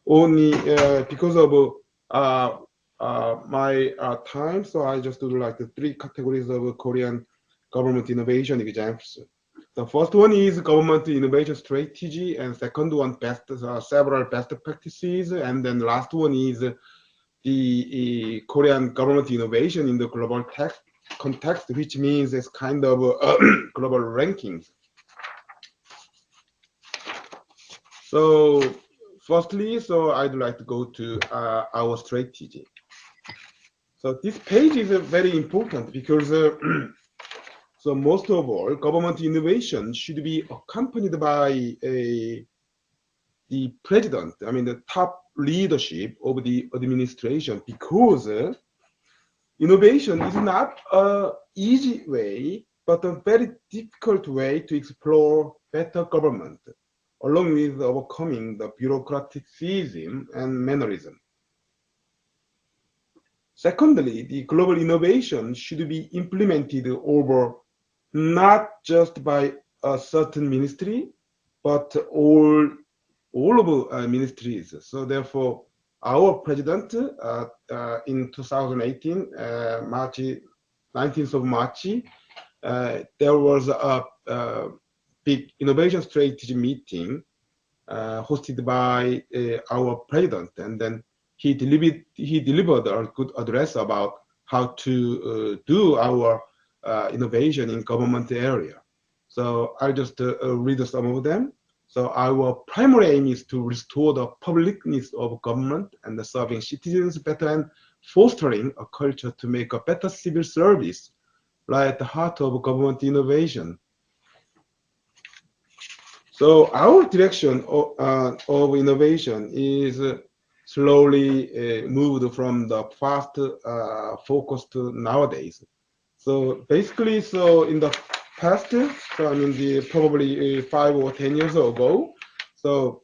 only because of my time, so I just do like the 3 categories of Korean government innovation examples. The first one is government innovation strategy, and second one several best practices, and then last one is the Korean government innovation in the global context, which means it's kind of global rankings. So firstly, so I'd like to go to our strategy. So this page is very important because so most of all, government innovation should be accompanied by the president, I mean the top leadership of the administration, because innovation is not an easy way, but a very difficult way to explore better government, along with overcoming the bureaucraticism and mannerism. Secondly, the global innovation should be implemented over not just by a certain ministry, but all of ministries. So therefore, our president in 2018, 19th of March, there was a big innovation strategy meeting hosted by our president, and then he delivered a good address about how to do our innovation in government area. So I'll just read some of them. So our primary aim is to restore the publicness of government and serving citizens better and fostering a culture to make a better civil service lie at the heart of government innovation. So our direction of innovation is slowly moved from the fast focus to nowadays. So basically, so in the past, so I mean probably 5 or 10 years ago, so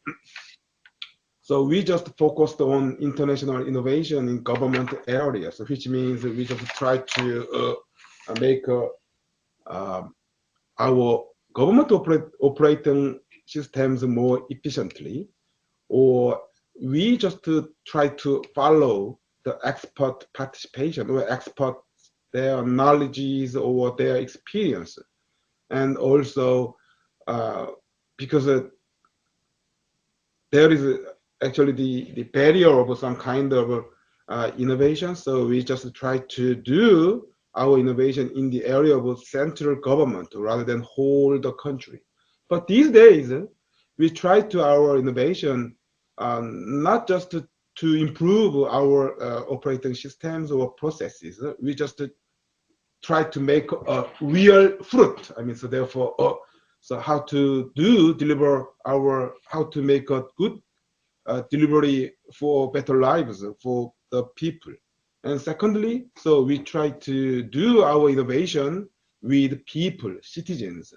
we just focused on international innovation in government areas, which means we just try to make our government operating systems more efficiently, or we just try to follow the expert participation or expert their knowledges or their experience. And also because there is actually the barrier of some kind of innovation, so we just try to do our innovation in the area of central government rather than whole the country. But these days, we try to our innovation not just to improve our operating systems or processes. We just try to make a real fruit. I mean, so therefore, so how to deliver how to make a good delivery for better lives for the people. And secondly, so we try to do our innovation with people, citizens,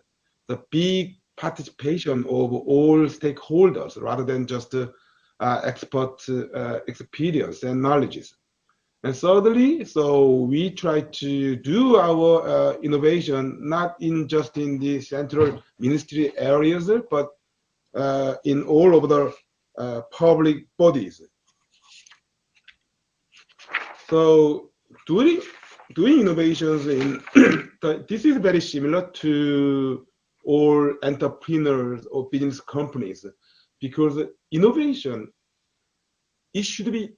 the big participation of all stakeholders rather than just expert experience and knowledges. And thirdly, so we try to do our innovation not just in the central ministry areas, but in all of the public bodies. So doing innovations in this is very similar to all entrepreneurs or business companies, because innovation, it should be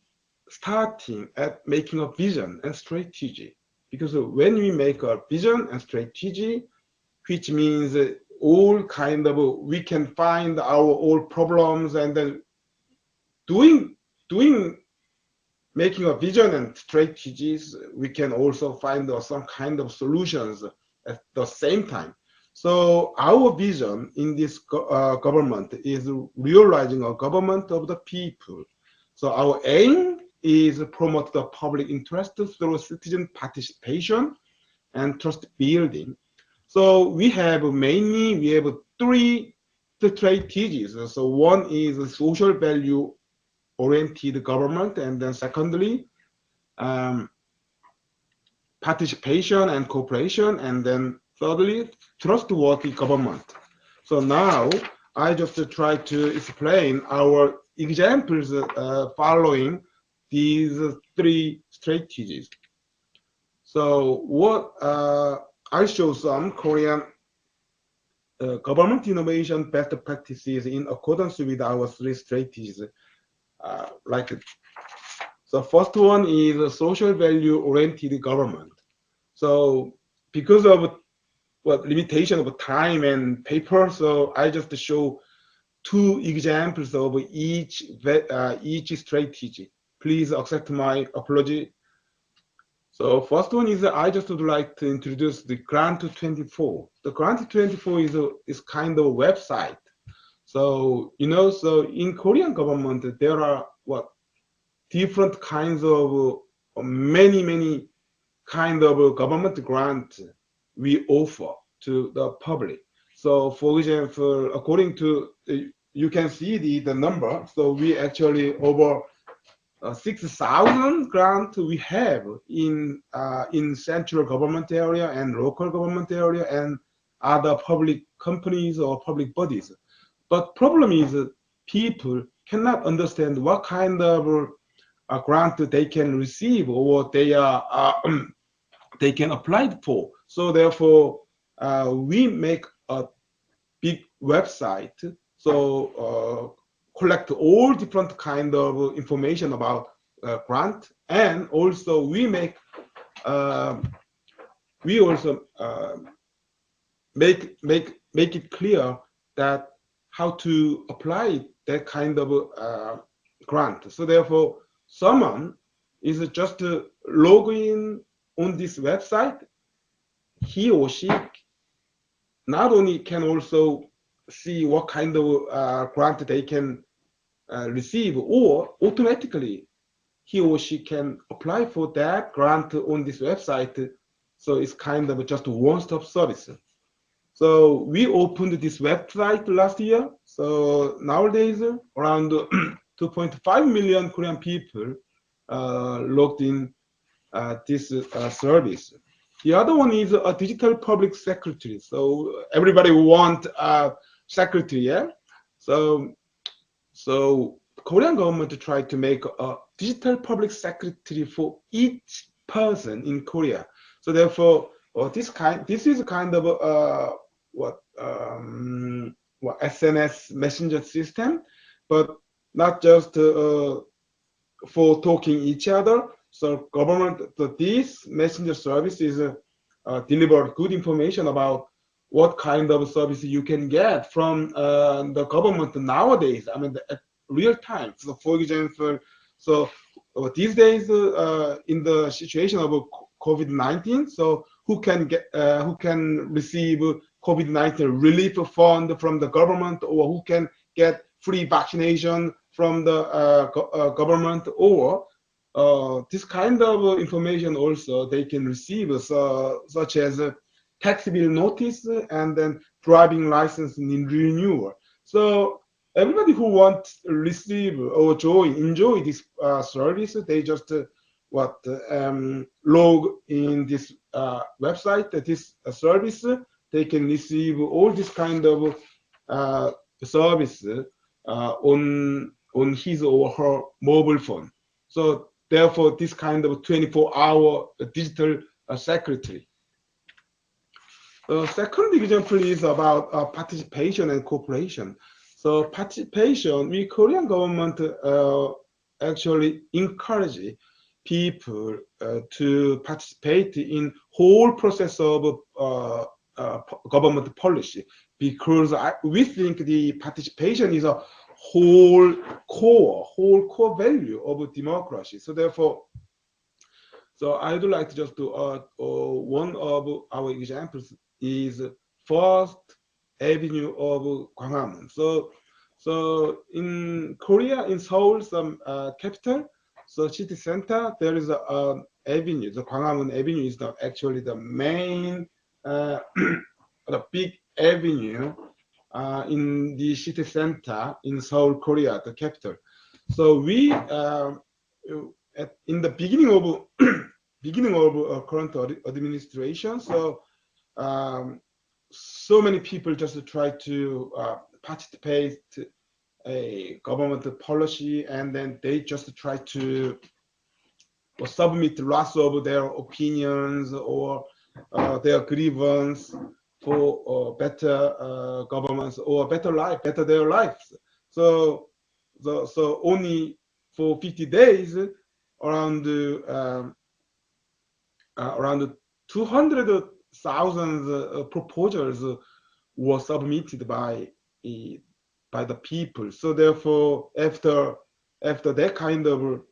starting at making a vision and strategy. Because when we make a vision and strategy, which means all kind of, we can find our all problems, and then making a vision and strategies, we can also find some kind of solutions at the same time. So our vision in this government is realizing a government of the people. So our aim is promote the public interest through citizen participation and trust building. So we have 3 strategies. So one is social value oriented government, and then secondly, participation and cooperation, and then thirdly, trustworthy government. So now I just try to explain our examples following these three strategies. So what I show some Korean government innovation best practices in accordance with our three strategies. Like, so first one is social value oriented government. So because of limitation of time and paper, so I just show two examples of each strategy. Please accept my apology. So first one is I just would like to introduce the Grant 24. The Grant 24 is kind of a website. So so in Korean government there are different kinds of many kind of government grant we offer to the public. So for example, according to you can see the number. So we actually over 6,000 grants we have in central government area and local government area and other public companies or public bodies. But problem is people cannot understand what kind of grant they can receive or what they can apply for. So therefore, we make a big website. So collect all different kind of information about grant, and also we also make it clear that how to apply that kind of grant. So therefore, someone is just log in on this website, he or she not only can also see what kind of grant they can receive, or automatically he or she can apply for that grant on this website. So it's kind of just a one-stop service. So we opened this website last year. So nowadays around 2.5 million Korean people logged in this service. The other one is a digital public secretary. So everybody want a secretary, yeah? So Korean government tried to make a digital public secretary for each person in Korea. So therefore, this is kind of SNS messenger system, but not just for talking each other. So government, this messenger service is deliver good information about what kind of service you can get from the government nowadays. I mean, at real time. So for example, so these days in the situation of COVID-19, so who can receive COVID-19 relief fund from the government, or who can get free vaccination from the government, or this kind of information also they can receive, such as tax bill notice and then driving license renewal. So everybody who wants to receive or enjoy this service, they just log in this website, this service. They can receive all this kind of service on his or her mobile phone. So therefore, this kind of 24-hour digital secretary. The second example is about participation and cooperation. So participation, we Korean government actually encourage people to participate in whole process of government policy, because we think the participation is a whole core value of democracy. So therefore, so I would like to just do one of our examples is First Avenue of Gwanghwamun. So in Korea, in Seoul, some capital, so city center, there is a avenue. The Gwanghwamun Avenue is actually the main, the big avenue in the city center in Seoul, Korea, the capital. So we, in the beginning of current administration, so so many people just try to participate a government policy, and then they just try to submit lots of their opinions or their grievance for better governments or better life, better their lives. So only for 50 days, around 200,000 proposals were submitted by the people. So therefore, after that kind of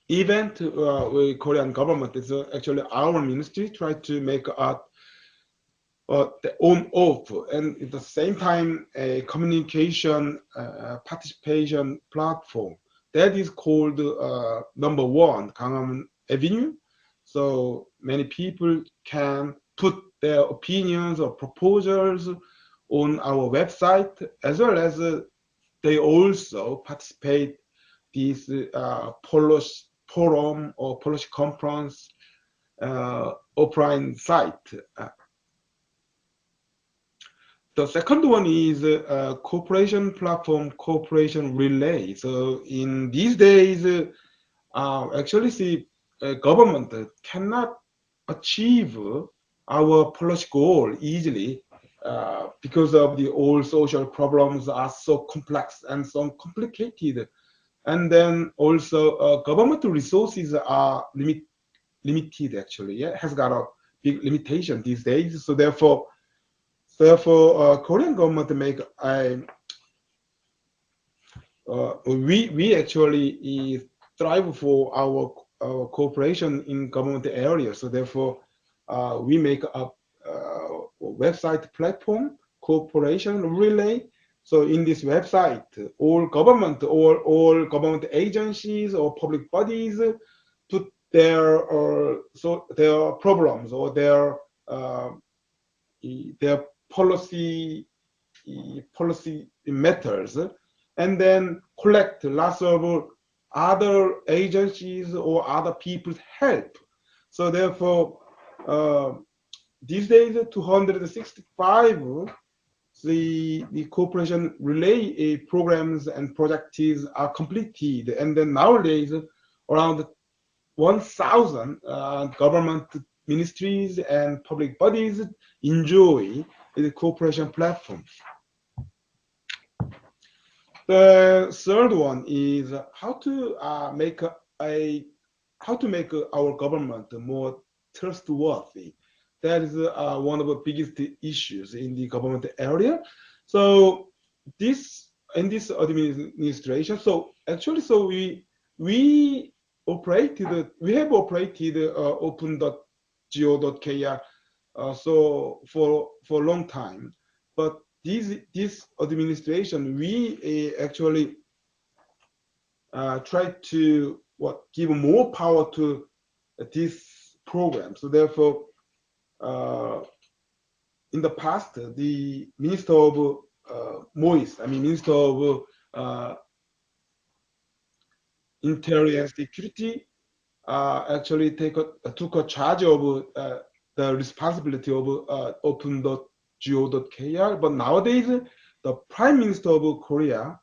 event, Korean government is actually our ministry tried to make their own oath, and at the same time a communication participation platform that is called number one Gangnam Avenue. So many people can put their opinions or proposals on our website, as well as they also participate this policy forum or policy conference offline site. The second one is cooperation platform, cooperation relay. So in these days, actually, see, government cannot achieve our policy goal easily because of the all social problems are so complex and so complicated. And then also government resources are limited actually. Yeah, has got a big limitation these days. So therefore, Korean government make we actually strive for our cooperation in government areas. So therefore, we make a website platform, cooperation relay. So in this website, all government agencies or public bodies put their their problems or their policy matters, and then collect lots of other agencies or other people's help. So therefore, these days 265 the cooperation relay programs and projects are completed, and then nowadays around 1,000 government ministries and public bodies enjoy the cooperation platform. The third one is how to make our government more trustworthy. That is one of the biggest issues in the government area. So this administration. So actually, so we have operated open.go.kr so for a long time, but this administration we actually try to give more power to this program. So therefore, in the past, the Minister of Minister of Interior and Security actually took a charge of the responsibility of open.go.kr. But nowadays, the Prime Minister of Korea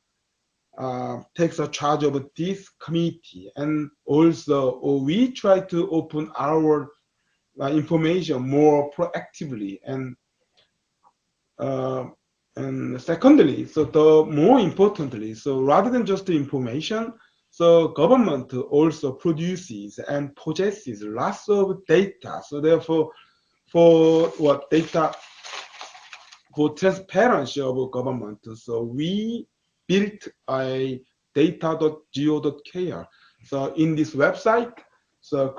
takes a charge of this committee, and also we try to open our information more proactively, and secondly, so the more importantly, so rather than just the information, so government also produces and possesses lots of data. So therefore, for transparency of government, so we built a data.go.kr. So in this website, so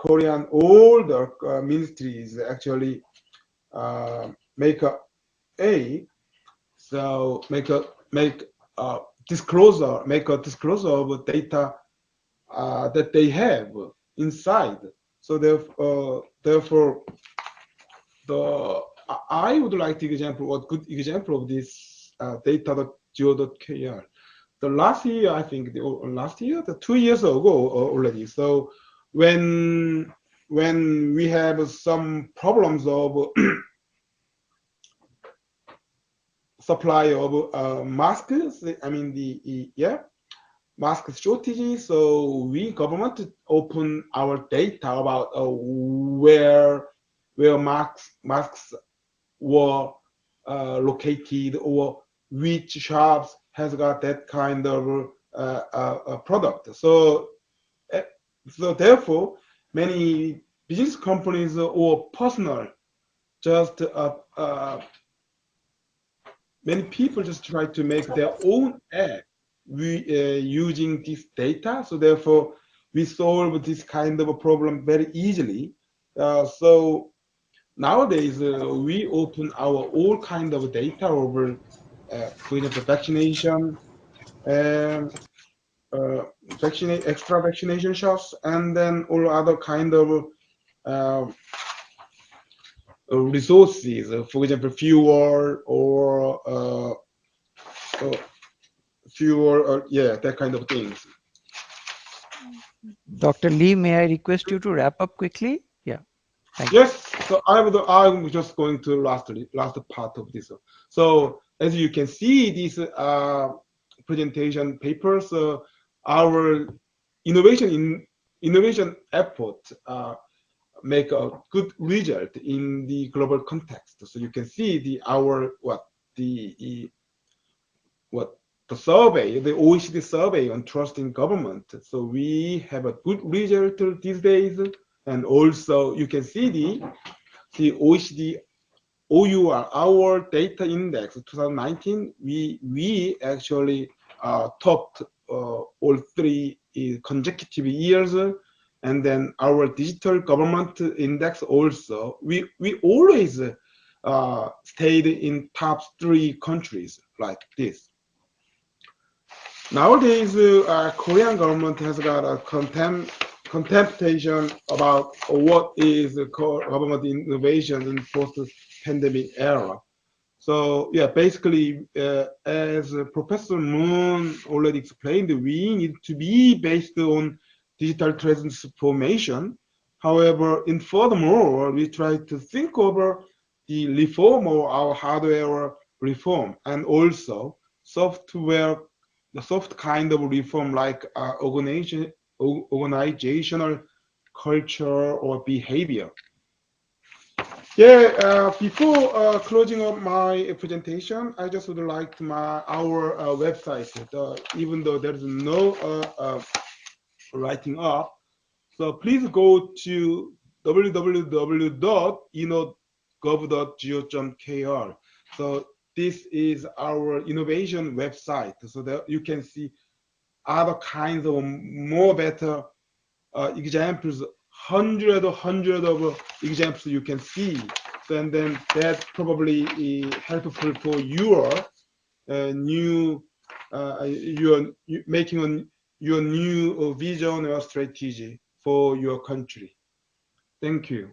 all the ministries actually make a disclosure of data that they have inside. So therefore, I would like to good example of this data.go.kr. The last year, I think, 2 years ago already. So when we have some problems of supply of masks. I mean mask shortages. So we government open our data about where masks were located, or which shops has got that kind of product. So therefore, many business companies or personal just many people just try to make their own app using this data. So therefore, we solve this kind of a problem very easily. So nowadays, we open our all kind of data over, for example, vaccination, um, extra vaccination shots, and then all other kind of uh, resources. For example, fuel or yeah, that kind of things. Dr. Lee, may I request you to wrap up quickly? Yeah. Thank you. Yes, so I'm just going to last part of this. So as you can see, these presentation papers, our innovation effort make a good result in the global context. So you can see the survey, the OECD survey on trust in government. So we have a good result these days. And also you can see the OECD OUR, our data index 2019, we actually topped all 3 consecutive years. And then our digital government index also, we always stayed in top 3 countries like this. Nowadays, Korean government has got a contemplation about what is government innovation in post-pandemic era. So yeah, basically, as Professor Moon already explained, we need to be based on digital transformation. However, in furthermore, we try to think over the reform of our hardware reform, and also the soft kind of reform like organizational culture or behavior. Yeah, before closing up my presentation, I just would like to our website, even though there's no writing up. So please go to www.inno.gov.go.kr. So this is our innovation website, so that you can see other kinds of more better examples, hundred of examples you can see. So, and then that probably is helpful for your new making your new vision or strategy for your country. Thank you.